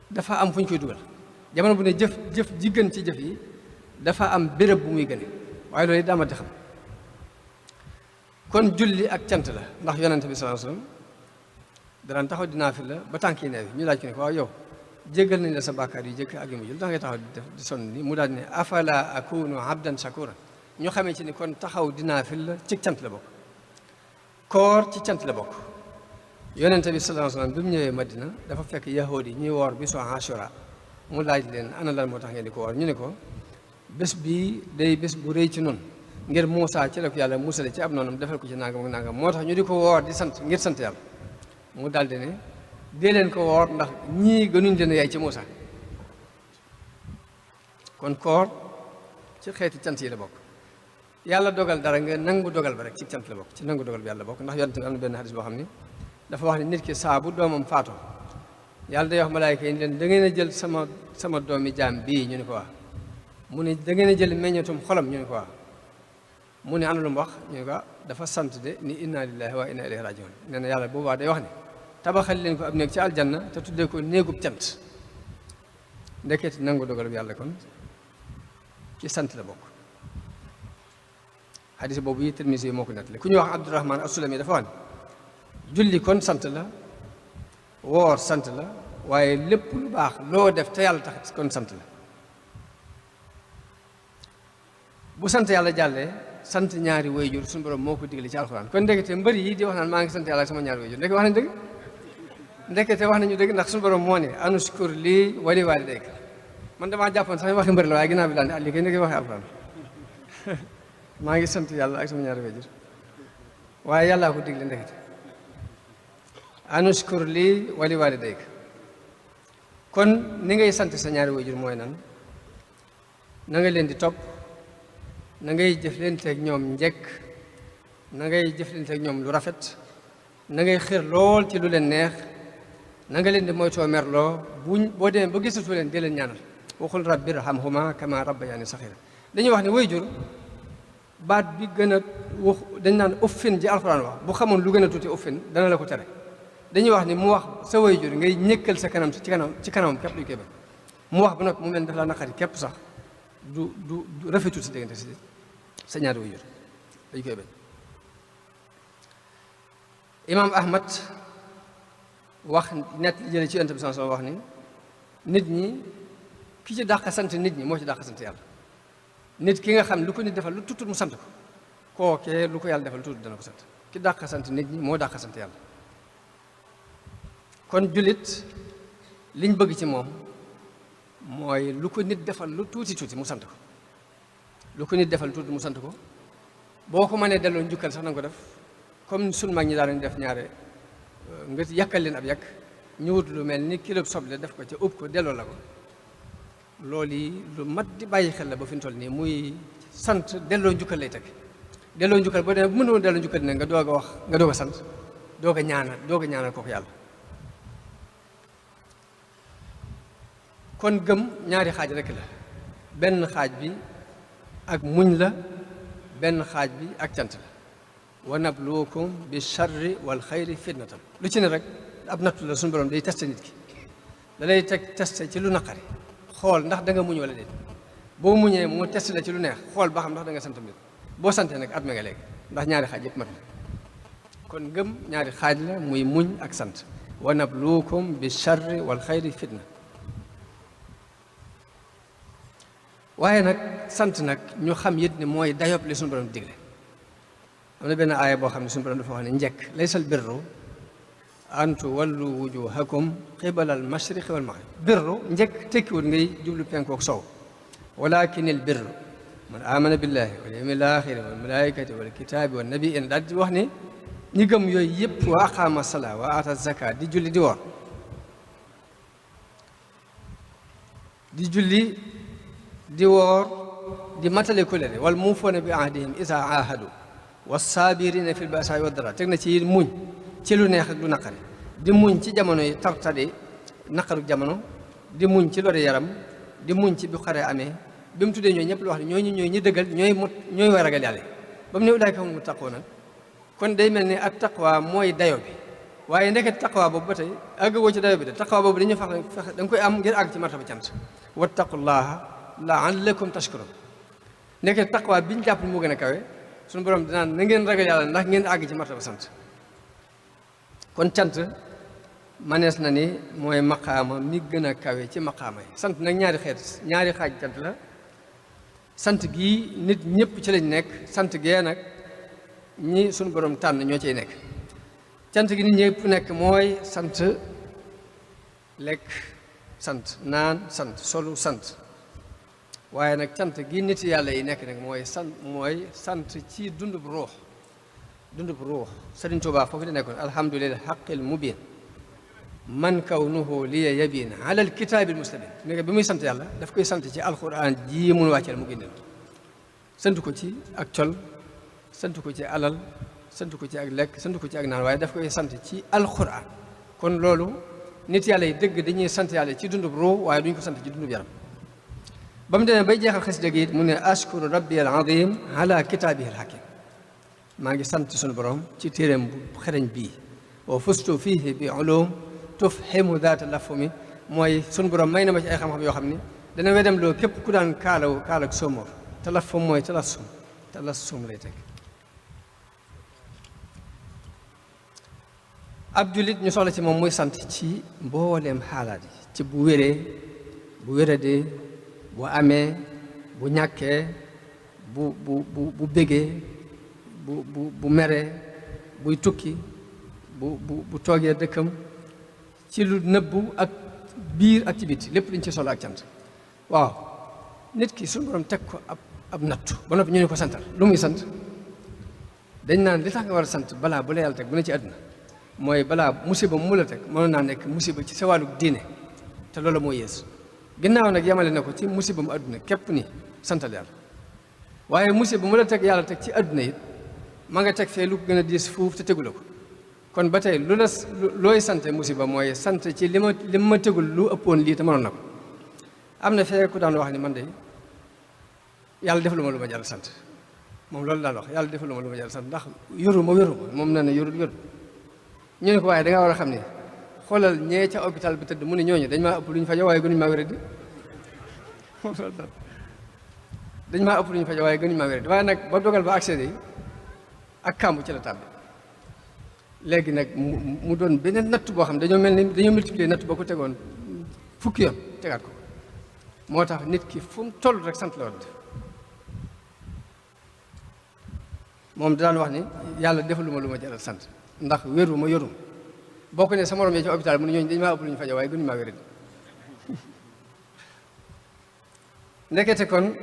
dafa am fu ñu koy dugal. jamono bu ne jëf ji gën ci jëf yi dafa am béréb bu muy gëne, waaye loolu it daa ma di xam. kon julli ak cant la, ndax yonente bi sallallahu alayhi wasallam danaan taxaw di naafila ba tànk yi neew ñu laaj ko ne ko waaw yow jéggal nañ la sa bàkkaar yu jëkk ak yu mujj lu tax ngay taxaw di sonn ni mu daal ne afala akunu abdan shakura. ñu xamee ci ni kon taxaw di naafila ci cant la bokk, koor ci cant la bokk. yonente bi sallallahu alayhi wasallam bi mu ñëwee Madina dafa fekk yahood yi ñuy woor bisu Ashura. mu laaj leen ana lan moo tax ngeen di ko woor, ñu ne ko bés bii day bés bu rëy ci noonu, ngir Muusaa ci la ko yàlla musale ci ab noonam defal ko ci nangam ak nangam, moo tax ñu di ko woor di sant ngir sant yàlla. mu daldi ne dee leen ko woor ndax ñii gënuñ leen yaay ci Muusaa. kon koor ci xeeti cant yi la bokk. yàlla dogal dara nga nangu dogal ba rek ci cant la bokk, ci nangu dogal bi yàlla bokk. ndax yonent bi am na benn hadis boo xam ni dafa wax ne nit ki saa bu doomam faatoo yàlla day wax malaayka yi leen da ngeen a jël sama doomi jaam bii, ñu ne ko waa. mu ne da ngeen a jël meññatum xolam, ñu ne ko waa. mu ne ana lu mu wax ñu ko dafa sant de ni inna lillahi wa inna ilayhi rajiun nee na yàlla boobaa day wax ne tabaxal leen ko ab néeg ci aljanna te tuddee ko néegub cant ndeketi nangu dogalub yàlla kon ci sant la bokk. xadis boobu yi Tirmisi moo ko nettali ku ñuy wax Abdurahman as-Sulami dafa wax ne julli kon sant la woor sant la waaye lépp lu baax loo def te yàlla tax kon sant la. bu sant yàlla jàllee sant ñaari wayjur suñu borom moo ko digle ci alxuraan kon ndekete mbëri yi di wax naan maa ngi sant yàlla ak sama ñaari wayjur ndekete wax nañu dëgg ndekete wax nañu dëgg ndax suñu borom moo ne anushkur lii wali waalidayka man damaa jàppoon sax waxi mbëri la waaye ginnaaw bi daal ne lii kay ndekete waxee alxuraan maa ngi sant yàlla ak sama ñaari wayjur waaye yàllaa ko digle ndekete anushkur lii wali waalidayka kon ni ngay sant sa ñaari wayjur mooy nan na nga leen di topp na ngay jëflanteeg ñoom njëkk na ngay jëflanteeg ñoom lu rafet na ngay xër lool ci lu leen neex na nga leen di moytoo merloo boo demee ba gisatu leen di leen ñaanal waxul rabbi irhamhuma kama rabbayani saxira dañuy wax ne waajur baat bi gën a wax dañ naan uffin ji alxuraan wax bu xamoon lu gën a tuuti uffin dana la ko tere dañuy wax ni mu wax sa waajur ngay ñëkkal sa kanam ci kanamam képp duñ koy bañ mu wax ba nag mu mel daf laa naqari képp sax du rafetul si diggante si sa ñaari waajur dañ koy bañ. imaam Ahmad wax net jële ci Yonent bi sallallahu alayhi wasallam wax ni nit ñi ki ci dàq sant nit ñi moo ci dàq sant yàlla nit ki nga xam lu ko nit defal lu tutut mu sant ko kookee lu ko yàlla defal lu tutut dana ko sant ki dàq sant nit ñi moo dàq sant yàlla. kon jullit liñ bëgg ci moom mooy lu ko nit defal lu tuuti tuuti mu sant ko lu ko nit defal lu tuuti mu sant ko boo ko mënee delloo njukkal sax na nga ko def comme sunu mag ñi daanañ def ñaare nga yàkkal leen ab yàq ñu wut lu mel ni kilo soble def ko ca ub ko delloo la ko loolu yi lu mat di bàyyi xel la ba fi mu toll nii muy sant delloo njukkal lay teg delloo njukkal boo demee bu mënoo delloo njukkal ne nga doog a wax nga doog a sant doog a ñaanal kooku yàlla. kon gëm ñaari xaaj rekk la benn xaaj bi ak muñ la benn xaaj bi ak cant la wa nabluukum bi charri wal xayri fitnatan lu ci ne rek ab nattu la suñu borom day testé nit ki da lay teg testé ci lu naqari xool ndax da nga muñ wala déet boo muñee mu testé la ci lu neex xool ba xam ndax da nga sant mbir boo santee nag at ma nga léegi ndax ñaari xaaj yëpp mat na kon gëm ñaari xaaj la muy muñ ak sant wa nabluukum bi charri wal xayri fitna waaye nag sant nag ñu xam it ne mooy dayob li suñu borom digle am na benn aaya boo xam ne suñu borom dafa wax ne njëkk laysal birru an tuwallu wujuhakum qibala al mashriqi wal maghrib birru njëkk tekkiwul ngay jublu penkook sow walakin il birru man amana billahi wal yawmil axiri wal malaikati wal kitaabi wan nabiyyin daal di wax ne ñi gëm yooyu yëpp wa aqama salaa wa ata zakat di julli di woor di julli di woor di matale kóllëre wal muufuuna bi ahdihim izaa aahadu wassaabiriina fil ba'saa'i wad daraa teg na ci muñ ci lu neex ak lu naqari di muñ ci jamono yi tartadi naqaru jamono di muñ ci lori yaram di muñ ci bu xare amee bi mu tuddee ñooy ñëpp lu wax ne ñooñu ñooy ñi dëggal ñooy way ragal yàlla ba mu ne ulaa'ika humul muttaquuna kon day mel ni ak taqwa mooy dayo bi waaye ndeket taqwa boobu ba tey àggagoo ci dayo bi de taqwa boobu dañuy fexe da nga koy am ngir àgg ci martaba cant wattaqullaaha la'allakum tashkurun ndeket taqwa bi ñu jàpp ni moo gën a kawe suñu borom dinaan na ngeen ragal yàlla ndax ngeen àgg ci martaba sant kon cant manees na ni mooy maqaama mi gën a kawe ci maqaama yi sant nag ñaari xaaj cant la sant gii nit ñëpp ci lañ nekk sant gee nag ñi suñu borom tànn ñoo ciy nekk cant gi nit ñëpp nekk mooy sant lekk sant naan sant solu sant waaye nag cant gi nit yàlla yi nekk nag mooy sant ci dundub ruux Sëriñ Tuubaa foofu la nekkoon alhamdulillah haqqil mubin man kawnuhu liya yabin ala alkitaabil mustabin nekk bi muy sant yàlla daf koy sant ci alquran ji mun wàcceel mu génneel sant ko ci ak col sant ko ci alal sant ko ci ak lekk sant ko ci ak naan waaye daf koy sant ci alquran kon loolu nit yàlla yi dëgg dañuy sant yàlla ci dundub ruux waaye duñ ko sant ci dundub yaram ba mu demee bay jeexal xasida gi it mu ne ashkuru rabbi al azim ala kitaabihi al hakim maa ngi sant sunu borom ci téeréem bu xereñ bii wa fustu fiihi bi ulum tufhimu daata lafumi mooy sunu borom may na ma ci ay xam-xam yoo xam ni dana wedam loo képp ku daan kaalaw sóomóor talafum mooy talassum lay teg ab jullit ñu soxla ci moom muy sant ci mbooleem xaalaat yi ci bu wéree bu wéradee bu amee bu ñàkkee bu bégee bu meree buy tukki bu toogee dëkkam ci lu nëbbu ak biir ak ci biti lépp dañ ci solo ak cant waaw nit ki suñu borom teg ko ab nattu ba noppi ñu ne ko santal lu muy sant dañ naan li tax nga war a sant balaa bu la yàlla teg bu ne ci àdduna mooy balaa musiba mu la teg mënoon naa nekk musiba ci sa wàllu diine te loolu moo yées ginnaaw nag yemale na ko ci musiba mu àdduna képp ni santal yàlla waaye musiba mu la teg yàlla teg ci àdduna it ma nga teg fee lu ko gën a diis fuuf te tegu la ko kon ba tey looy sante musiba mooy sant ci li ma tegul lu ëppoon lii te mënoon na ko am na fee ku daan wax ni man de yàlla defaluma lu ma jar sant moom loolu daan wax yàlla defaluma lu ma jar sant ndax yoruma moom nee na yorul ñu ne ko waaye da ngaa war a xam ne xoolal ñee ca hôpital bi tëdd mu ne ñooñu dañ maa ëpp lu ñu fajo waaye gënuñu maa wéradi dañ maa ëpp lu ñu fajo waaye gënuñu maa wéradi waaye nag ba dogal ba accédé ak kàmbu ci la tàbbi léegi nag mu doon beneen natt boo xam dañoo mel ni dañoo multiplier natt boo ko tegoon fukki yoon tegaat ko moo tax nit ki fu mu toll rek sant la war def moom daan wax ni yàlla defaluma lu ma jaral sant ndax wéru ma yorum boo ko ne sa morom yi ci hôpital mu ne ñooñu dañu maa ëpp lu ñu fajo waaye gënuñu maa wéradi ndekete kon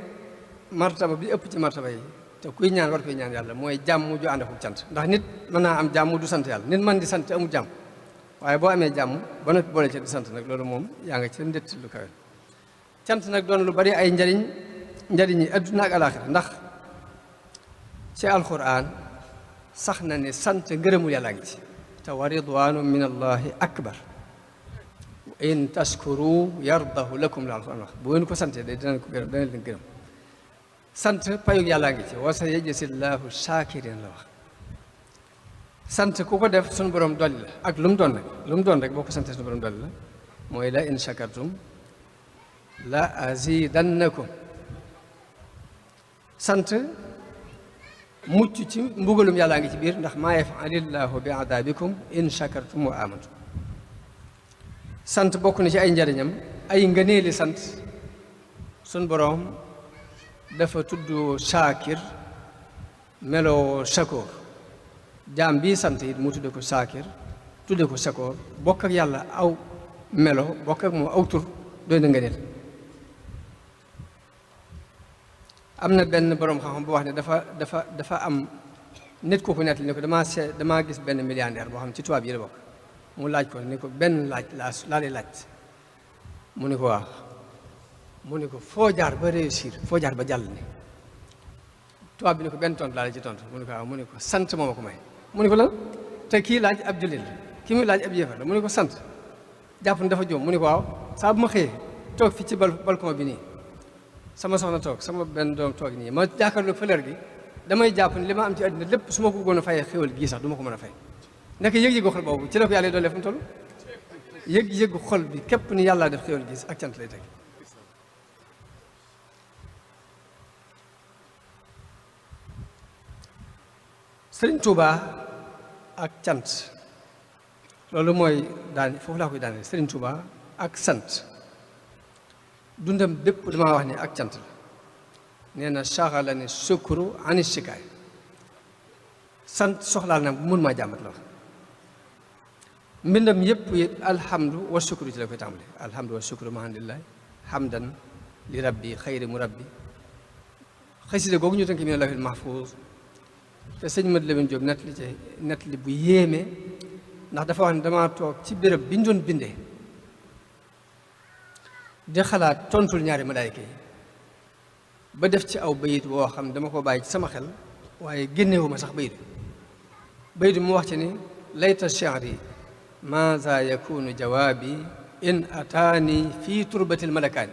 martaba bi ëpp ci martaba yi te kuy ñaan war koy ñaan yàlla mooy jàmm ju ànd ak cant ndax nit mën naa am jàmm du sant yàlla nit man di sant te amul jàmm waaye boo amee jàmm ba noppi boole ci di sant nag loolu moom yaa nga ci ndett lu kawe cant nag doon lu bari ay njariñ yi adduna ak alaaxira ndax ci alquran sax na ne sant ngërëmul yàllaa ngi ci te wa ridwaanu min allahi akbar in tashkuru yardahu lakum la alquran wax bu ngeen ko santee de dana leen gërëm sant payug yàllaa ngi ci wa sa yajzillahu shakirin la wax sant ku ko def suñu borom dolli la ak lu mu doon rek boo ko santee suñu borom dolli la mooy la in shakartum la azidannakum sant mucc ci mbugalum yàllaa ngi ci biir ndax maa yafalillahu bi adabikum in shakartum wa amantum sant bokk na ci ay njariñam ay ngëneeli sant suñ boroom dafa tudd shaakir meloo shakoor jaam bii sant it mu tudde ko shaakir tudde ko shakoor bokk ak yàlla aw melo bokk ak moom aw tur doy na ngëneel am na benn boroom xam-xam bu wax ne dafa am nit ku ko nettali ne ko damaa gis benn milliardaire boo xam ci tubaab yi la bokk mu laaj ko ne ko benn laaj laa lay laaj mu ne ko waaw mu ne ko foo jaar ba réussir foo jaar ba jàll ni tubaab bi ne ko benn tontu laa la ci tontu mu ne ko waaw mu ne ko sant moo ma ko may mu ne ko lan te kii laaj ab jullit la kii muy laaj ab yéefar la mu ne ko sant jàpp ne dafa jóom mu ne ko waaw saa bu ma xëyee toog fi ci balcon bi nii sama soxna toog sama benn doom toog nii ma jàkkaarloo fleur gi damay jàpp ne li ma am ci àddina lépp su ma ko bëggoon a fayee xéwal gii sax du ma ko mën a fay nekk yëg-yëgu xol boobu ci la ko yàlla doole fu mu toll yëg-yëgu xol bi képp ni yàlla def xéwal gii ak cant lay teg Sëriñ Tuubaa ak cant loolu mooy daan foofu laa koy daane Sëriñ Tuubaa ak sant dundam bépp damaa wax ne ak cant la nee na saxala ne sukuru ani sikaay sant soxlaal na mun maa jàmbat la wax mbindam yëpp it alhamdu wa sukuru ci la koy tàmbale alhamdu wa sukuru mahamdulillahi hamdan li rabbi xayri mu rabbi xasida googu ñu tënk mi ne lawhil mahfuus te sëñ Mad Lamin Jóob nett li bu yéeme ndax dafa wax ne damaa toog ci béréb bi ñu doon bindee di xalaat tontul ñaari malaayka yi ba def ci aw bayit woo xam dama ko bàyyi ci sama xel waaye génnewuma sax bayit mu wax ci ni layta shi'ri maaza yakunu jawaabi in ataani fii turbatil malakaani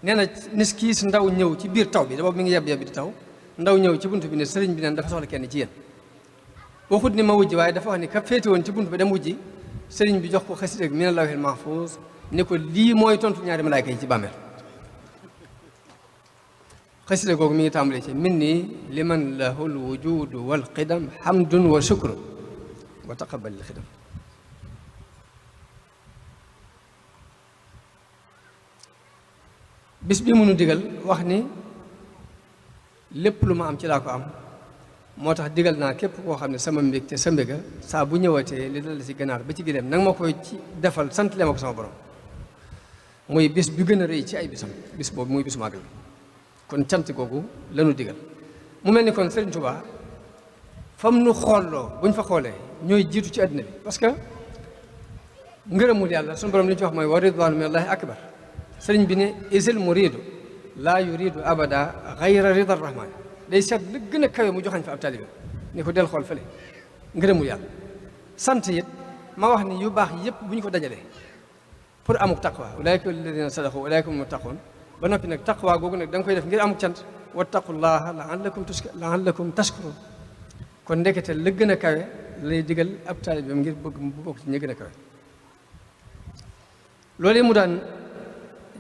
nee na nis kiis ndaw ñëw ci biir taw bi boobu mi ngi yeb di taw ndaw ñëw ci bunt bi ne sëriñ bi neen dafa soxla kenn ci yéen waxut ni ma wujji waaye dafa wax ni ka féete woon ci bunt bi dem wujji sëriñ bi jox ko xasida min Allahil mahfuz ne ko lii mooy tontu ñaari malaayka yi ci bàmmeel xasida googu mi ngi tàmbalee ci min nii liman lahul wujudu wal qidam hamdun wa shukru wa taqabbalil xidam bis bi mënu digal wax ni lépp lu ma am ci laa ko am moo tax digal naa képp koo xam ne sama mbég te sa mbéga saa bu ñëwatee li dal ci ganaar ba ci gileem nanga ma koy ci defal sant lee ma ko sama borom muy bis bi gën a rëy ci ay bisam bis boobu muy bisu màggal kon cant googu lanu digal mu mel ni kon Sëriñ Tuubaa fam nu xoolloo buñ fa xoolee ñooy jiitu ci àddina bi parce que ngërëmul yàlla suñu borom li ñu ci wax mooy wa ridwaanu minallaahi akbar sëriñ bi ne isil muridu laa yuridu abada gayra rida rahman day seet la gën a kawe mu joxañ fa ab taalibe ni ko del xool fële ngërëmul yàlla sant it ma wax ni yu baax yëpp bu ñu ko dajalee pour amuk taqwa ulaayka alladina sadaqu ulaayka hum muttaqun ba noppi nag taqwa googu nag da nga koy def ngir amuk cant wattaqullaha laallakum tashkurun kon ndekete la gën a kawe lay digal ab taalibeem ngir bëgg mu bokk ci ñi gën a kawe loolu mu daan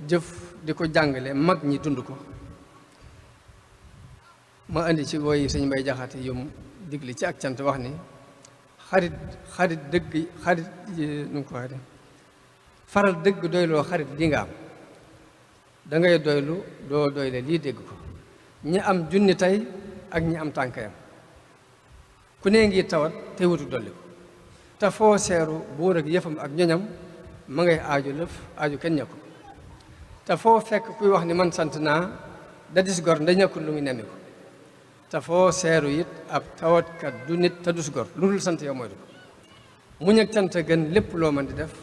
jëf di ko jàngale mag ñi dund ko ma indi ci woy sëñ Mbay Jaxate yum digle ci ak cant wax ni xarit dëgg xarit nu ko waxee faral dëgg doyloo xarit li nga am da ngay doylu doo doyle lii dégg ko ñi am junni tey ak ñi am tànkayam ku ne ngi tawat te wutu dolli ko te foo seeru buur ak yëfam ak ñoñam ma ngay aaju lëf aaju kenn ñàkku te foo fekk kuy wax ni man sant naa da dis gor nda ñàkkul lu muy nemmi ko te foo seeru it ab tawatkat du nit te dus gor lu dul sant yow mooy du ko muñ ak cant gën lépp loo mën di def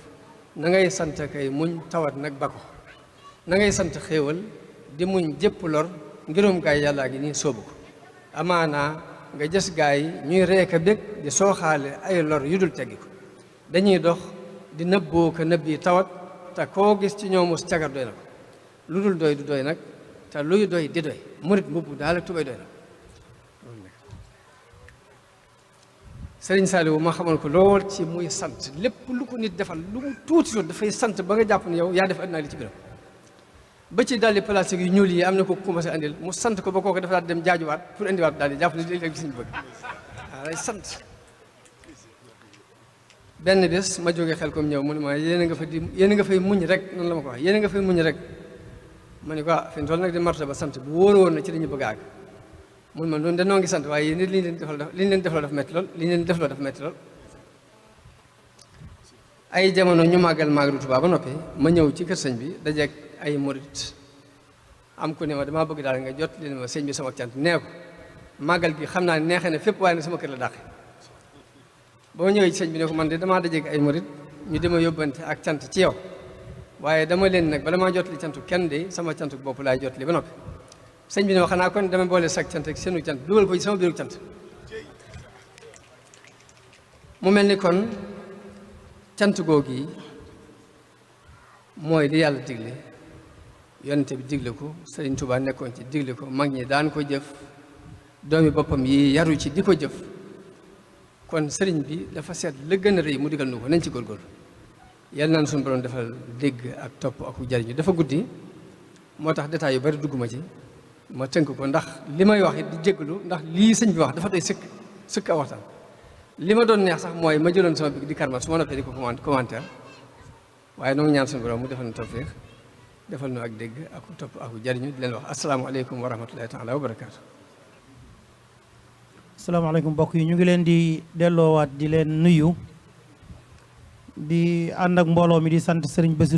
na ngay sant kay muñ tawat nag ba ko na ngay sant xéewal di muñ jépp lor ngirum gaay yàllaa gi nii sóobu ko amaanaa nga jës gaay ñuy reeka bég di sooxaale ay lor yu dul teggi ko dañuy dox di nëbboo ko nëbbi tawat te koo gis ci ñoomus cagar doy na ko lu dul doy du doy nag te luy doy di doy murit mbubb daal ak tubay doy na Sëriñ Saaliwu ma xamoon ko lool ci muy sant lépp lu ko nit defal lu mu tuuti loolu dafay sant ba nga jàpp ne yow yaa def àddina li ci biram ba ci daldi plastique yu ñuul yi am na ko commencé andil mu sant ko ba kooku dafa daal dem jaajuwaat pour indiwaat daal di jàpp ne léegi gis ñu bëgg waaw lay sant benn bés ma jógee xel comme ñëw mu ne ma yéen a nga fay muñ rek noonu la ma ko wax yéen a nga fay muñ rek ma ne ko fi mu toll nag di marta ba sant bu wóor woon na ci lañu bëgg a àgg mun ma noonu danoo ngi sant waaye yéen li ñu leen defloo dafa metti lool li ñu leen defloo dafa metti lool ay jamono ñu màggal màggalu Tuubaa ba noppi ma ñëw ci kër sëñ bi dajeeg ay murit am ku ne ma damaa bëgg daal nga jot leen ma sëñ bi sama cant nee ko màggal gi xam naa ne neexee ne fépp waaye ne sama kër la dàqe boo ñëwee ci sëñ bi ne ko man de damaa dajeeg ay murit ñu dema yóbbante ak cant ci yow waaye dama leen nag bala maa jot li cantu kenn de sama cantu bopp laay jot li ba noppi sëñ bi ne ma xanaa kon dama boole sag cant ak seenu cant dugal ko ci sama biiru cant mu mel ni kon cant googu yi mooy li yàlla digle yonente bi digle ko Sëriñ Tuubaa nekkoon ci digle ko mag ñi daan ko jëf doomi boppam yi yaru ci di ko jëf kon sëriñ bi dafa seet la gën a rëy mu digal nu ko nañ ci góorgóorlu yàlla naan suñu borom defal dégg ak topp ak jariñu dafa guddi moo tax détails yu bari dugguma ci ma tënk ko ndax li may wax it di jégalu ndax lii sëñ bi wax dafa doy sëkk a waxtaan li ma doon neex sax mooy ma jëloon sama bi di karma su ma noppee di ko commentaire waaye noo ngi ñaan suñu borom mu defal nu tawfiix defal nu ak dégg ak topp ak jariñu di leen wax asalaamaaleykum wa rahmatullahi taala wa barakaatu. asalaamaaleykum mbokk yi ñu ngi leen di delloowaat di leen nuyu di ànd ak mbooloo mi di sant Sëriñ Bassirou